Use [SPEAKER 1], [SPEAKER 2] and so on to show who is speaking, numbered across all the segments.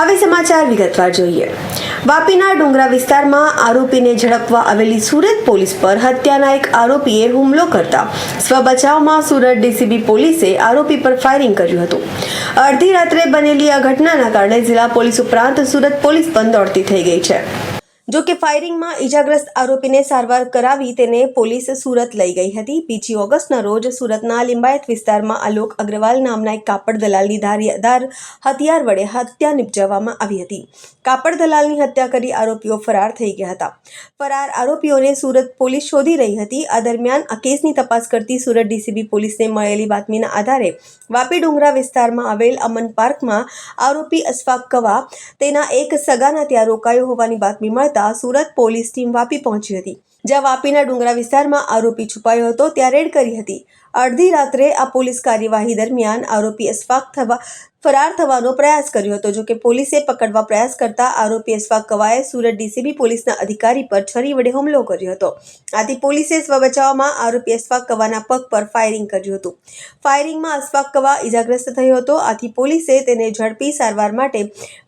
[SPEAKER 1] હવે સમાચાર વિગતવાર જોઈએ। વાપીના ડુંગરા વિસ્તારમાં આરોપીને ઝડપવા આવેલી સુરત પોલીસ પર હત્યાના એક આરોપીએ હુમલો કરતા સ્વબચાવમાં સુરત ડીસીબી પોલીસે આરોપી પર ફાયરિંગ કર્યું હતું। અડધી રાત્રે બનેલી આ ઘટનાના કારણે જિલ્લા પોલીસ ઉપરાંત સુરત પોલીસ પણ દોડતી થઈ ગઈ છે। જો કે ફાયરિંગમાં ઈજાગ્રસ્ત આરોપીને સારવાર કરાવી તેને પોલીસ સુરત લઈ ગઈ હતી। 2 ઓગસ્ટના રોજ સુરતના લિંબાયત વિસ્તારમાં આલોક અગ્રવાલ નામના એક કાપડ દલાલની ધારદાર હથિયાર વડે હત્યા નિપજાવવામાં આવી હતી। કાપડ દલાલની હત્યા કરી આરોપીઓ ફરાર થઈ ગયા હતા। ફરાર આરોપીઓને સુરત પોલીસ શોધી રહી હતી। આ દરમિયાન આ કેસની તપાસ કરતી સુરત ડીસીબી પોલીસને મળેલી બાતમીના આધારે વાપી ડુંગરા વિસ્તારમાં આવેલ અમન પાર્કમાં આરોપી અશફાક કવા તેના એક સગાના ત્યાં રોકાયો હોવાની બાતમી મળતા સુરત પોલીસ ટીમ વાપી પહોંચી હતી, જ્યાં વાપીના ડુંગરા વિસ્તારમાં આરોપી છુપાયો હતો ત્યાં રેડ કરી હતી। અડધી રાત્રે આ પોલીસ કાર્યવાહી દરમિયાન આરોપી અશફાક ફરાર થવાનો પ્રયાસ કર્યો હતો। જો કે પોલીસે પકડવા પ્રયાસ કરતા આરોપી અશફાક કવાએ સુરત ડીસીબી પોલીસના અધિકારી પર છરી વડે હુમલો કર્યો હતો। આથી પોલીસે સ્વબચાવમાં આરોપી અશફાક કવાના પગ પર ફાયરિંગ કર્યું હતું। ફાયરિંગમાં અશફાક કવા ઈજાગ્રસ્ત થયો હતો। આથી પોલીસે તેને ઝડપી સારવાર માટે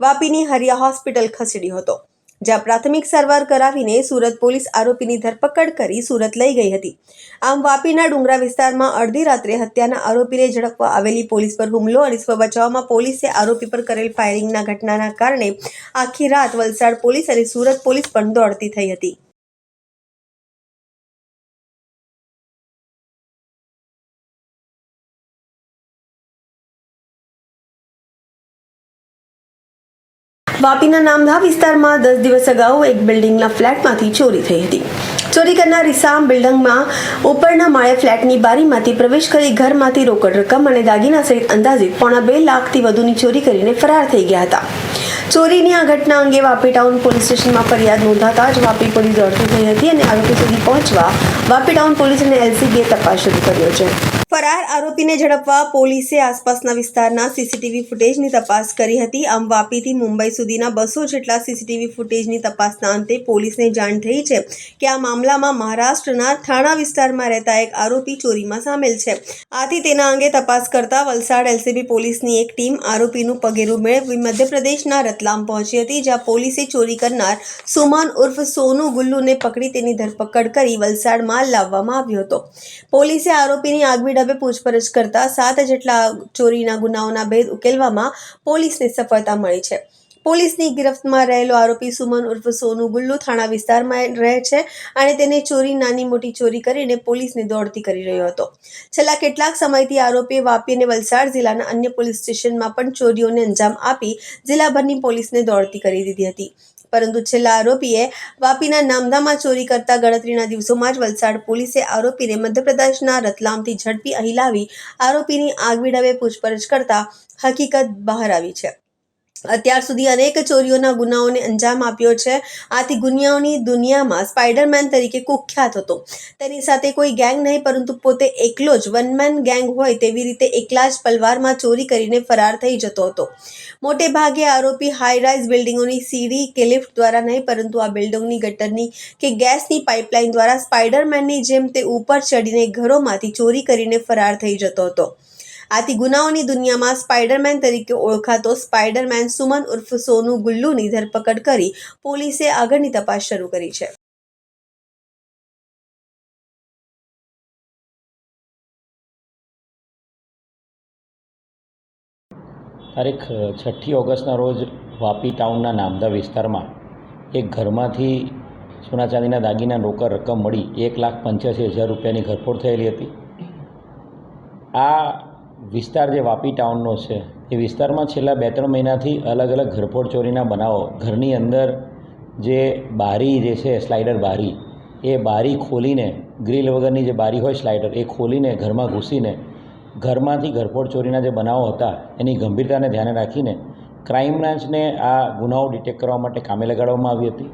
[SPEAKER 1] વાપીની હરિયા હોસ્પિટલ ખસેડ્યો હતો, જ્યાં પ્રાથમિક સારવાર કરાવીને સુરત પોલીસ આરોપીની ધરપકડ કરી સુરત લઈ ગઈ હતી। આમ વાપીના ડુંગરા વિસ્તારમાં અડધી રાત્રે હત્યાના આરોપીને ઝડપવા આવેલી પોલીસ પર હુમલો અને સ્વબચાવમાં પોલીસે આરોપી પર કરેલ ફાયરિંગના ઘટનાના કારણે આખી રાત વલસાડ પોલીસ અને સુરત પોલીસ પણ દોડતી થઈ હતી। વાપીના નામધા વિસ્તારમાં 10 દિવસ અગાઉ એક બિલ્ડિંગના ફ્લેટમાંથી ચોરી થઈ હતી। ચોરી કરનાર ઇસામ બિલ્ડિંગમાં ઉપરના માળે ફ્લેટની બારીમાંથી પ્રવેશ કરી ઘરમાંથી રોકડ રકમ અને દાગીના સહિત અંદાજિત £2 લાખથી વધુની ચોરી કરીને ફરાર થઈ ગયા હતા। ચોરીની આ ઘટના અંગે વાપી ટાઉન પોલીસ સ્ટેશનમાં ફરિયાદ નોંધાતા જ વાપી પોલીસ દોડતી થઈ હતી અને આરોપી સુધી પહોંચવા વાપી ટાઉન પોલીસ અને એલસીબીએ તપાસ શરૂ કર્યો છે। ફરાર આરોપીને ઝડપવા પોલીસે આસપાસના વિસ્તારના સીસીટીવી ફૂટેજની તપાસ કરી હતી। આમ વાપીથી મુંબઈ સુધીના 200 જેટલા સીસીટીવી ફૂટેજની તપાસના અંતે પોલીસને જાણ થઈ છે કે આ મામલામાં મહારાષ્ટ્રના થાણા વિસ્તારમાં રહેતા એક આરોપી ચોરીમાં સામેલ છે। આથી તેના અંગે તપાસ કરતા વલસાડ એલસીબી પોલીસની એક ટીમ આરોપીનું પગેરું મેળવી મધ્યપ્રદેશના રતલામ પહોંચી હતી, જ્યાં પોલીસે ચોરી કરનાર સુમન ઉર્ફ સોનુ ગુલ્લુને પકડી તેની ધરપકડ કરી વલસાડમાં લાવવામાં આવ્યો હતો। પોલીસે આરોપીની આગવી ઢબે પૂછપરછ કરતા 7 જેટલા ચોરીના ગુનાઓના ભેદ ઉકેલવામાં પોલીસને સફળતા મળી છે। પોલીસની ગિરફ્તમાં રહેલો આરોપી સુમન ઉર્ફ સોનુ ગુલ્લુ થાણા વિસ્તારમાં રહે છે અને તેને ચોરી નાની મોટી ચોરી કરીને પોલીસને દોડતી કરી રહ્યો હતો। છેલ્લા કેટલાક સમયથી આરોપીએ વાપી અને વલસાડ જિલ્લાના અન્ય પોલીસ સ્ટેશનમાં પણ ચોરીઓને અંજામ આપી જિલ્લાભરની પોલીસને દોડતી કરી દીધી હતી, પરંતુ છેલ્લા આરોપીએ વાપીના નામધામાં ચોરી કરતા ગણતરીના દિવસોમાં જ વલસાડ પોલીસે આરોપીને મધ્યપ્રદેશના રતલામથી ઝડપી અહીં લાવી આરોપીની આગવી ઢબે પૂછપરછ કરતા હકીકત બહાર આવી છે। અત્યાર સુધી અનેક ચોરીઓના ગુનાઓને અંજામ આપ્યો છે। આથી ગુનાઓની દુનિયામાં સ્પાઈડરમેન તરીકે કુખ્યાત હતો। તેની સાથે કોઈ ગેંગ નહીં, પરંતુ પોતે એકલો જ વનમેન ગેંગ હોય તેવી રીતે એકલા જ પલવારમાં ચોરી કરીને ફરાર થઈ જતો હતો। મોટે ભાગે આરોપી હાઈ રાઇઝ બિલ્ડિંગોની સીડી કે લિફ્ટ દ્વારા નહીં, પરંતુ આ બિલ્ડિંગની ગટરની કે ગેસની પાઇપલાઇન દ્વારા સ્પાઈડરમેનની જેમ તે ઉપર ચડીને ઘરોમાંથી ચોરી કરીને ફરાર થઈ જતો હતો। આથી ગુનાઓની દુનિયામાં સ્પાઈડરમેન તરીકે ઓળખાતો સ્પાઈડરમેન સુમન ઉર્ફ સોનુ ગુલ્લુની ધરપકડ કરી પોલીસે આગળની તપાસ શરૂ કરી છે।
[SPEAKER 2] તારીખ 6 ઓગસ્ટના રોજ વાપી ટાઉનના નામધા વિસ્તારમાં એક ઘરમાંથી સોના ચાંદીના દાગીના રોકડ રકમ મળી ₹1,85,000 રૂપિયાની ઘરફોડ થયેલી હતી। આ વિસ્તાર જે વાપી ટાઉનનો છે એ વિસ્તારમાં છેલ્લા 2-3 મહિનાથી અલગ અલગ ઘરફોડ ચોરીના બનાવો, ઘરની અંદર જે બારી જે છે સ્લાઇડર બારી, એ બારી ખોલીને ગ્રીલ વગરની જે બારી હોય સ્લાઇડર એ ખોલીને ઘરમાં ઘૂસીને ઘરમાંથી ઘરફોડ ચોરીના જે બનાવો હતા એની ગંભીરતાને ધ્યાને રાખીને ક્રાઇમ બ્રાન્ચને આ ગુનાઓ ડિટેક્ટ કરવા માટે કામે લગાડવામાં આવી હતી।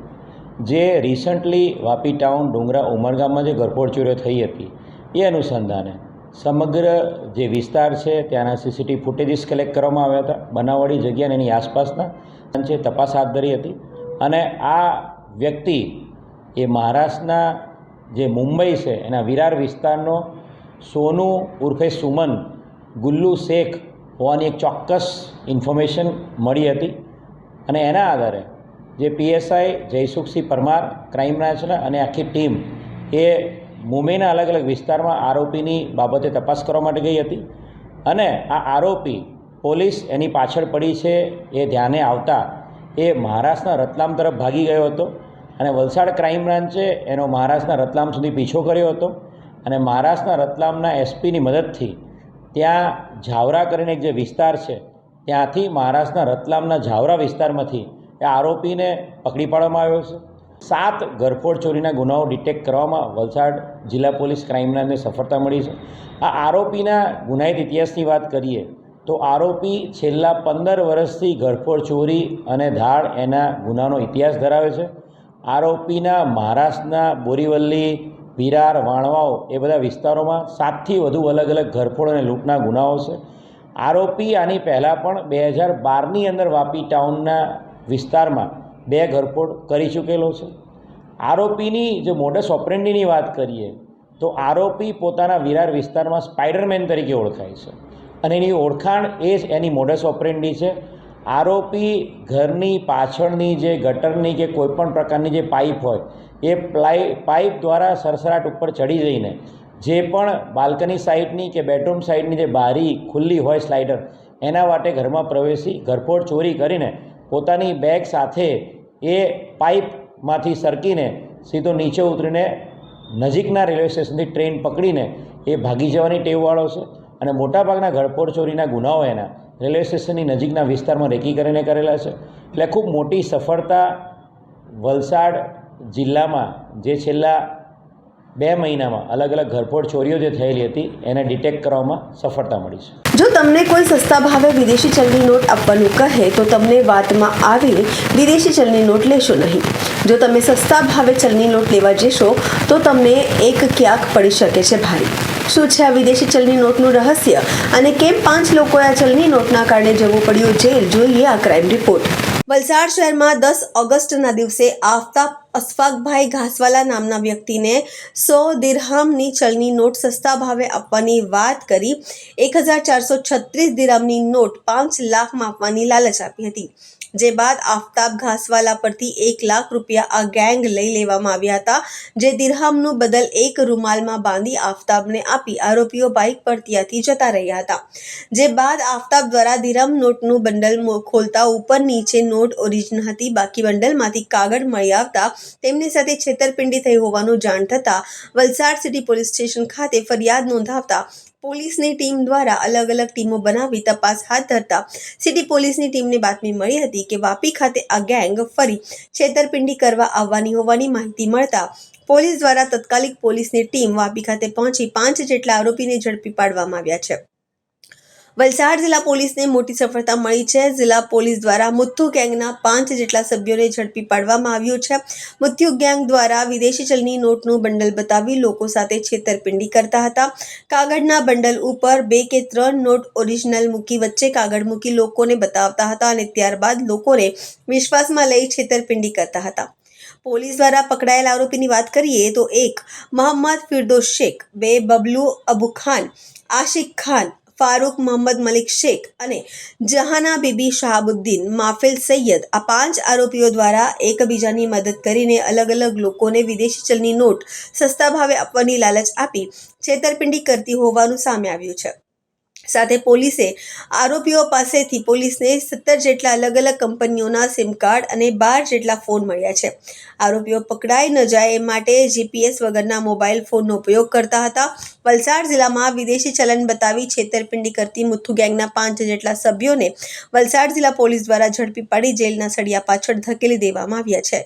[SPEAKER 2] જે રિસન્ટલી વાપી ટાઉન ડુંગરા ઉમરગામમાં જે ઘરફોડ ચોરીઓ થઈ હતી એ અનુસંધાને સમગ્ર જે વિસ્તાર છે ત્યાંના સીસીટીવી ફૂટેજીસ કલેક્ટ કરવામાં આવ્યા હતા। બનાવવાળી જગ્યા અને એની આસપાસના છે તપાસ હાથ ધરી હતી અને આ વ્યક્તિ એ મહારાષ્ટ્રના જે મુંબઈ છે એના વિરાર વિસ્તારનો સોનુ ઉર્ફે સુમન ગુલ્લુ શેખ હોવાની એક ચોક્કસ ઇન્ફોર્મેશન મળી હતી। અને એના આધારે જે પીએસઆઈ જયસુખસિંહ પરમાર ક્રાઇમ બ્રાન્ચના અને આખી ટીમ એ મુંબઈના અલગ અલગ વિસ્તારમાં આરોપીની બાબતે તપાસ કરવા માટે ગઈ હતી અને આ આરોપી પોલીસ એની પાછળ પડી છે એ ધ્યાને આવતા એ મહારાષ્ટ્રના રતલામ તરફ ભાગી ગયો હતો અને વલસાડ ક્રાઇમ બ્રાન્ચે એનો મહારાષ્ટ્રના રતલામ સુધી પીછો કર્યો હતો અને મહારાષ્ટ્રના રતલામના એસપીની મદદથી ત્યાં ઝાવરા કરીને એક જે વિસ્તાર છે ત્યાંથી મહારાષ્ટ્રના રતલામના ઝાવરા વિસ્તારમાંથી એ આરોપીને પકડી પાડવામાં આવ્યો છે 7 ઘરફોડ ચોરીના ગુનાઓ ડિટેક્ટ કરવામાં વલસાડ જિલ્લા પોલીસ ક્રાઇમ બ્રાન્ચને સફળતા મળી છે. આ આરોપીના ગુનાહિત ઇતિહાસની વાત કરીએ તો આરોપી છેલ્લા 15 વર્ષથી ઘરફોડ ચોરી અને ધાડ એના ગુનાનો ઇતિહાસ ધરાવે છે. આરોપીના મહારાષ્ટ્રના બોરીવલ્લી, વિરાર, વાણવાઓ એ બધા વિસ્તારોમાં 7થી વધુ અલગ અલગ ઘરફોડ અને લૂંટના ગુનાઓ છે. આરોપી આની પહેલાં પણ 2012ની અંદર વાપી ટાઉનના વિસ્તારમાં 2 ઘરફોડ કરી ચૂકેલો છે. આરોપીની જે મોડસ ઓપરેન્ડીની વાત કરીએ તો આરોપી પોતાના વિરાર વિસ્તારમાં સ્પાઈડરમેન તરીકે ઓળખાય છે અને એની ઓળખાણ એ જ એની મોડસ ઓપરેન્ડી છે. આરોપી ઘરની પાછળની જે ગટરની કે કોઈપણ પ્રકારની જે પાઇપ હોય એ પાઇપ દ્વારા સરસરાટ ઉપર ચડી જઈને જે પણ બાલ્કની સાઇડની કે બેડરૂમ સાઇડની જે બારી ખુલ્લી હોય સ્લાઇડર એના વાટે ઘરમાં પ્રવેશી ઘરફોડ ચોરી કરીને પોતાની બેગ સાથે એ પાઇપમાંથી સરકીને સીધો નીચે ઉતરીને નજીકના રેલવે સ્ટેશનથી ટ્રેન પકડીને એ ભાગી જવાની ટેવવાળો છે અને મોટાભાગના ઘરફોડ ચોરીના ગુનાઓ એના રેલવે સ્ટેશનની નજીકના વિસ્તારમાં રેકી કરીને કરેલા છે. એટલે ખૂબ મોટી સફળતા વલસાડ જિલ્લામાં જે છેલ્લા 2 મહિનામાં અલગ અલગ ઘરફોડ ચોરીઓ જે થયેલી હતી એને ડિટેક્ટ કરવામાં સફળતા મળી છે.
[SPEAKER 1] જો તમને કોઈ સસ્તા ભાવે વિદેશી ચલણી નોટ આપવાનું કહે તો તમને વાતમાં આવીને વિદેશી ચલણી નોટ લેશો નહીં. જો તમે સસ્તા ભાવે ચલણી નોટ લેવા જશો તો તમને એક ક્યાંક પડી શકે છે ભારે. શું છે આ વિદેશી ચલણી નોટનું રહસ્ય અને કેમ 5 લોકોએ આ ચલણી નોટના કારણે જવું પડ્યું જેલ? જોઈએ આ ક્રાઇમ રિપોર્ટ. વલસાડ શહેરમાં 10 ઓગસ્ટના દિવસે આફતાબ અશફાકભાઈ ઘાસવાલા નામના વ્યક્તિને 100 દિરહામની ચલણી નોટ સસ્તા ભાવે આપવાની વાત કરી 1436 દિરહામની નોટ 5 લાખમાં આપવાની લાલચ આપી હતી. જે બાદ આફતાબ ઘાસવાલા પરથી 1 લાખ રૂપિયા આ ગેંગ લઈ લેવામાં આવ્યા હતા. જે દિરહામનું બદલ એક રૂમાલમાં બાંધી આફતાબને આપી આરોપીઓ બાઇક પર ત્યાંથી જતા રહ્યા હતા. જે બાદ આફતાબ દ્વારા દિરહામ નોટનું બંડલ ખોલતા ઉપર નીચે નોટ ઓરિજિનલ હતી, બાકી બંડલમાંથી કાગળ મળી આવતા તેમની સાથે છેતરપિંડી થઈ હોવાનું જાણ થતાં વલસાડ સિટી પોલીસ સ્ટેશન ખાતે ફરિયાદ નોંધાવતા પોલીસની ટીમ દ્વારા અલગ અલગ ટીમો બનાવી તપાસ હાથ ધરતા સિટી પોલીસની ટીમને બાતમી મળી હતી કે વાપી ખાતે આ ગેંગ ફરી છેતરપિંડી કરવા આવવાની હોવાની માહિતી મળતા પોલીસ દ્વારા તત્કાલિક પોલીસની ટીમ વાપી ખાતે પહોંચી 5 જેટલા આરોપીને ઝડપી પાડવામાં આવ્યા છે. વલસાડ જિલ્લા પોલીસને મોટી સફળતા મળી છે. જિલ્લા પોલીસ દ્વારા મુથ્થુ ગેંગના 5 જેટલા સભ્યોને ઝડપી પાડવામાં આવ્યું છે. મુથ્થુ ગેંગ દ્વારા વિદેશી ચલણી નોટનું બંડલ બતાવી લોકો સાથે છેતરપિંડી કરતા હતા. કાગળના બંડલ ઉપર 2 કે 3 નોટ ઓરિજિનલ મૂકી વચ્ચે કાગળ મૂકી લોકોને બતાવતા હતા અને ત્યારબાદ લોકોને વિશ્વાસમાં લઈ છેતરપિંડી કરતા હતા. પોલીસ દ્વારા પકડાયેલ આરોપીની વાત કરીએ તો 1 મોહમ્મદ ફિરદોસ શેખ, 2 બબલુ અબુ ખાન, આશિક ખાન, ફારૂક મોહમ્મદ મલિક શેખ અને જહાના બીબી શહાબુદ્દીન માફિલ સૈયદ આ 5 આરોપીઓ દ્વારા એકબીજાની મદદ કરીને અલગ અલગ લોકોને વિદેશી ચલણી નોટ સસ્તા ભાવે આપવાની લાલચ આપી છેતરપિંડી કરતી હોવાનું સામે આવ્યું છે. સાથે પોલીસે આરોપીઓ પાસેથી પોલીસને 17 જેટલા અલગ અલગ કંપનીઓના સિમ કાર્ડ અને 12 જેટલા ફોન મળ્યા છે. આરોપીઓ પકડાઈ ન જાય એ માટે GPS વગરના મોબાઈલ ફોનનો ઉપયોગ કરતા હતા. વલસાડ જિલ્લામાં વિદેશી ચલણ બતાવી છેતરપિંડી કરતી મુથ્થુ ગેંગના 5 જેટલા સભ્યોને વલસાડ જિલ્લા પોલીસ દ્વારા ઝડપી પાડી જેલના સળિયા પાછળ ધકેલી દેવામાં આવ્યા છે.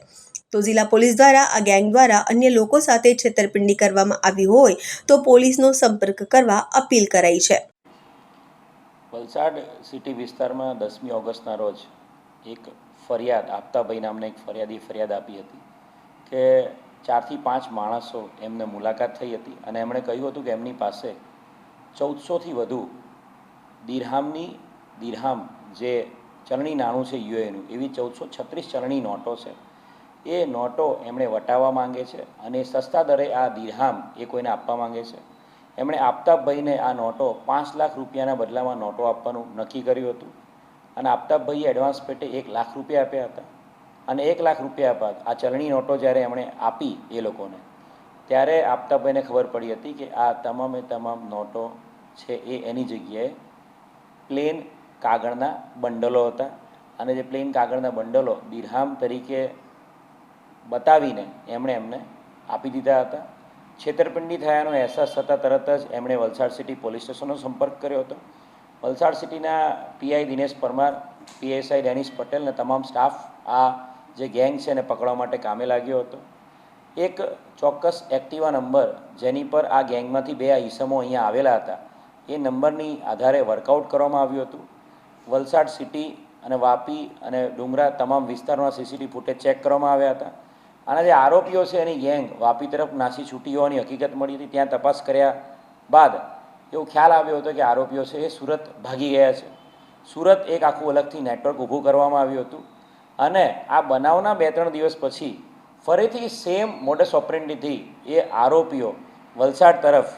[SPEAKER 1] તો જિલ્લા પોલીસ દ્વારા આ ગેંગ દ્વારા અન્ય લોકો સાથે છેતરપિંડી કરવામાં આવી હોય તો પોલીસનો સંપર્ક કરવા અપીલ કરાઈ છે.
[SPEAKER 2] વલસાડ સિટી વિસ્તારમાં 10મી ઓગસ્ટના રોજ એક ફરિયાદ આફતાભાઈ નામના એક ફરિયાદ આપી હતી કે 4 થી 5 માણસો એમને મુલાકાત થઈ હતી અને એમણે કહ્યું હતું કે એમની પાસે 1400થી વધુ દિરહામ જે ચલણી નાણું છે યુએનું એવી 1436 ચલણી નોટો છે. એ નોટો એમણે વટાવવા માંગે છે અને સસ્તા દરે આ દિરહામ એ કોઈને આપવા માંગે છે. એમણે આફતાબભાઈને આ નોટો 5 લાખ રૂપિયાના બદલામાં નોટો આપવાનું નક્કી કર્યું હતું અને આફતાબભાઈએ એડવાન્સ પેટે 1 લાખ રૂપિયા આપ્યા હતા. અને 1 લાખ રૂપિયા બાદ આ ચલણી નોટો જ્યારે એમણે આપી એ લોકોને, ત્યારે આફતાબભાઈને ખબર પડી હતી કે આ તમામે તમામ નોટો છે એ એની જગ્યાએ પ્લેન કાગળના બંડલો હતા. અને જે પ્લેન કાગળના બંડલો દિરહામ તરીકે બતાવીને એમને આપી દીધા હતા. છેતરપિંડી થયાનો અહેસાસ થતાં તરત જ એમણે વલસાડ સિટી પોલીસ સ્ટેશનનો સંપર્ક કર્યો હતો. વલસાડ સિટીના PI Dinesh Parmar, PSI Danish Patel અને તમામ સ્ટાફ આ જે ગેંગ છે એને પકડવા માટે કામે લાગ્યો હતો. એક ચોક્કસ એક્ટિવા નંબર જેની પર આ ગેંગમાંથી 2 ઈસમો અહીંયા આવેલા હતા, એ નંબરની આધારે વર્કઆઉટ કરવામાં આવ્યું હતું. વલસાડ સિટી અને વાપી અને ડુંગરા તમામ વિસ્તારોના સીસીટીવી ફૂટેજ ચેક કરવામાં આવ્યા હતા. આના જે આરોપીઓ છે એની ગેંગ વાપી તરફ નાસી છૂટી હોવાની હકીકત મળી હતી. ત્યાં તપાસ કર્યા બાદ એવું ખ્યાલ આવ્યો હતો કે આરોપીઓ છે એ સુરત ભાગી ગયા છે. સુરત એક આખું અલગથી નેટવર્ક ઊભું કરવામાં આવ્યું હતું. અને આ બનાવના 2-3 દિવસ પછી ફરીથી સેમ મોડસ ઓપરેન્ડીથી એ આરોપીઓ વલસાડ તરફ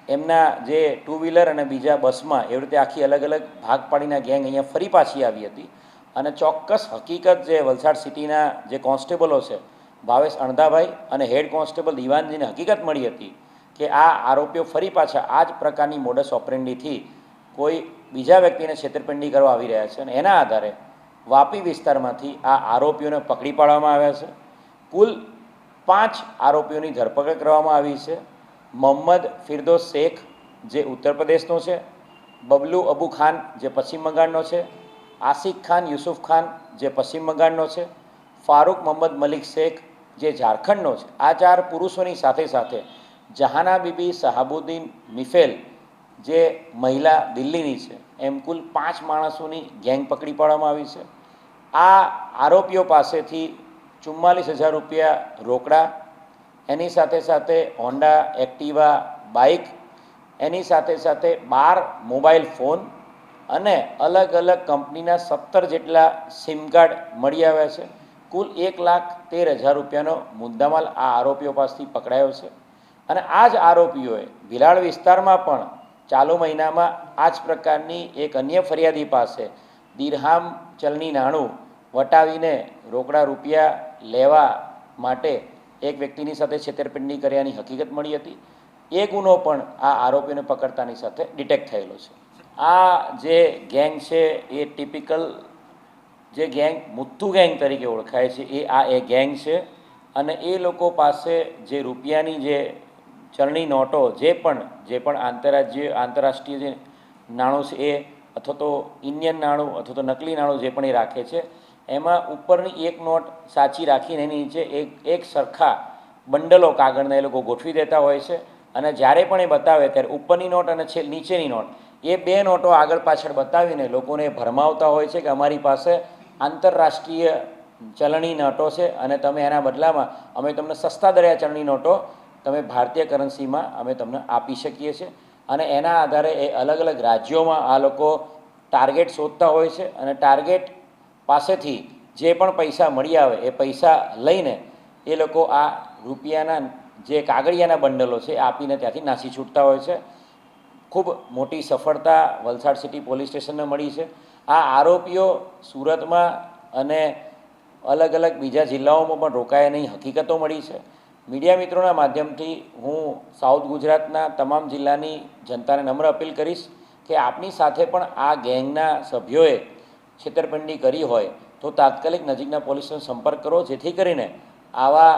[SPEAKER 2] એમના જે 2 વ્હીલર અને બીજા બસમાં એવી રીતે આખી અલગ અલગ ભાગ પાડીના ગેંગ અહીંયા ફરી પાછી આવી હતી. અને ચોક્કસ હકીકત જે વલસાડ સિટીના જે કોન્સ્ટેબલો છે ભાવેશ અણધાભાઈ અને હેડ કોન્સ્ટેબલ દિવાનજીને હકીકત મળી હતી કે આ આરોપીઓ ફરી પાછા આ જ પ્રકારની મોડસ ઓપરેન્ડીથી કોઈ બીજા વ્યક્તિને છેતરપિંડી કરવા આવી રહ્યા છે. અને એના આધારે વાપી વિસ્તારમાંથી આ આરોપીઓને પકડી પાડવામાં આવ્યા છે. કુલ 5 આરોપીઓની ધરપકડ કરવામાં આવી છે. મોહમ્મદ ફિરદોસ શેખ જે ઉત્તર પ્રદેશનો છે, બબલુ અબુ ખાન જે પશ્ચિમ બંગાળનો છે, આસિક ખાન યુસુફ ખાન જે પશ્ચિમ બંગાળનો છે, ફારૂક મોહમ્મદ મલિક શેખ જે ઝારખંડનો છે. આ 4 પુરુષોની સાથે સાથે જહાના બીબી શહાબુદ્દીન મિફેલ જે મહિલા દિલ્હીની છે, એમ કુલ 5 માણસોની ગેંગ પકડી પાડવામાં આવી છે. આ આરોપીઓ પાસેથી 44,000 રૂપિયા રોકડા, એની સાથે સાથે હોન્ડા એક્ટિવા બાઇક, એની સાથે સાથે 12 મોબાઈલ ફોન અને અલગ અલગ કંપનીના 17 જેટલા સિમ કાર્ડ મળી આવ્યા છે. કુલ 1,13,000 રૂપિયાનો મુદ્દામાલ આ આરોપીઓ પાસેથી પકડાયો છે. અને આ જ આરોપીઓએ ભિલાડ વિસ્તારમાં પણ ચાલુ મહિનામાં આ જ પ્રકારની એક અન્ય ફરિયાદી પાસે દિરહામ ચલણી નાણું વટાવીને રોકડા રૂપિયા લેવા માટે એક વ્યક્તિની સાથે છેતરપિંડી કર્યાની હકીકત મળી હતી. એ ગુનો પણ આ આરોપીઓને પકડતાની સાથે ડિટેક્ટ થયેલો છે. આ જે ગેંગ છે એ ટિપિકલ જે ગેંગ મુથ્થુ ગેંગ તરીકે ઓળખાય છે એ ગેંગ છે. અને એ લોકો પાસે જે રૂપિયાની જે ચલણી નોટો જે પણ આંતરરાષ્ટ્રીય જે નાણું છે એ અથવા તો ઇન્ડિયન નાણું અથવા તો નકલી નાણું જે પણ એ રાખે છે, એમાં ઉપરની એક નોટ સાચી રાખીને એની નીચે એક સરખા બંડલો કાગળના એ લોકો ગોઠવી દેતા હોય છે. અને જ્યારે પણ એ બતાવે ત્યારે ઉપરની નોટ અને નીચેની નોટ એ 2 નોટો આગળ પાછળ બતાવીને લોકોને ભરમાવતા હોય છે કે અમારી પાસે આંતરરાષ્ટ્રીય ચલણી નોટો છે અને તમે એના બદલામાં અમે તમને સસ્તા દરે ચલણી નોટો તમે ભારતીય કરન્સીમાં અમે તમને આપી શકીએ છીએ. અને એના આધારે એ અલગ અલગ રાજ્યોમાં આ લોકો ટાર્ગેટ શોધતા હોય છે અને ટાર્ગેટ પાસેથી જે પણ પૈસા મળી આવે એ પૈસા લઈને એ લોકો આ રૂપિયાના જે કાગળિયાના બંડલો છે આપીને ત્યાંથી નાસી છૂટતા હોય છે. ખૂબ મોટી સફળતા વલસાડ સિટી પોલીસ સ્ટેશનને મળી છે. આ આરોપીઓ સુરતમાં અને અલગ અલગ બીજા જિલ્લાઓમાં પણ રોકાયાની હકીકતો મળી છે. મીડિયા મિત્રોના માધ્યમથી હું સાઉથ ગુજરાતના તમામ જિલ્લાની જનતાને નમ્ર અપીલ કરીશ કે આપની સાથે પણ આ ગેંગના સભ્યોએ છેતરપિંડી કરી હોય તો તાત્કાલિક નજીકના પોલીસનો સંપર્ક કરો, જેથી કરીને આવા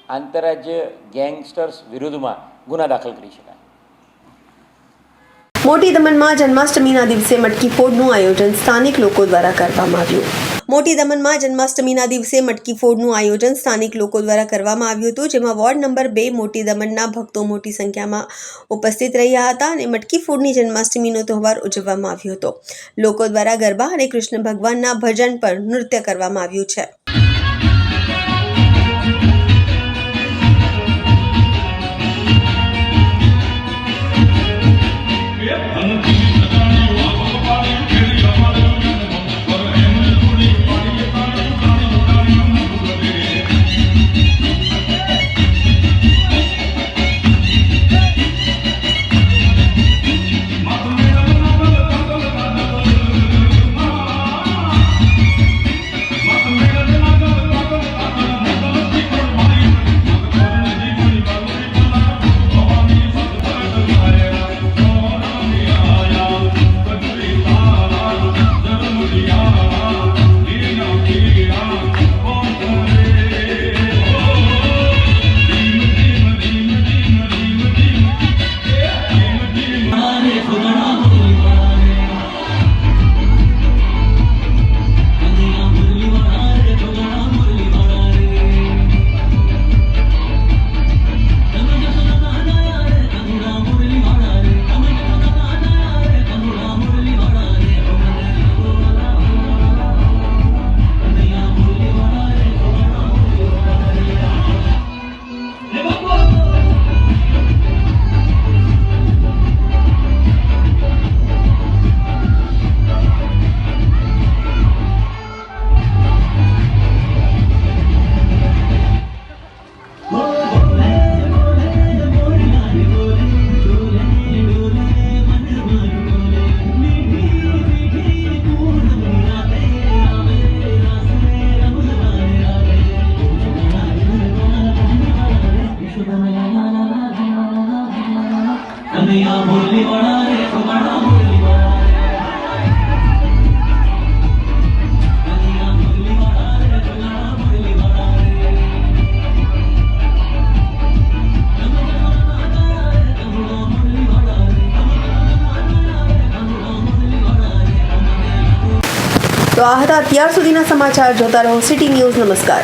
[SPEAKER 2] આંતરરાજ્ય ગેંગસ્ટર્સ વિરુદ્ધમાં ગુના દાખલ કરી શકાય.
[SPEAKER 1] મોટી દમણમાં જન્માષ્ટમીના દિવસે મટકી ફોડનું આયોજન સ્થાનિક લોકો દ્વારા કરવામાં આવ્યું. મોટી દમણમાં જન્માષ્ટમીના દિવસે મટકી ફોડનું આયોજન સ્થાનિક લોકો દ્વારા કરવામાં આવ્યું હતું, જેમાં વોર્ડ નંબર 2 મોટી દમણના ભક્તો મોટી સંખ્યામાં ઉપસ્થિત રહ્યા હતા અને મટકી ફોડની જન્માષ્ટમીનો તહેવાર ઉજવવામાં આવ્યો હતો. લોકો દ્વારા ગરબા અને કૃષ્ણ ભગવાનના ભજન પર નૃત્ય કરવામાં આવ્યું છે. તો આ હતા અત્યાર સુધીના સમાચાર. જોતા રહો સિટી ન્યૂઝ. નમસ્કાર.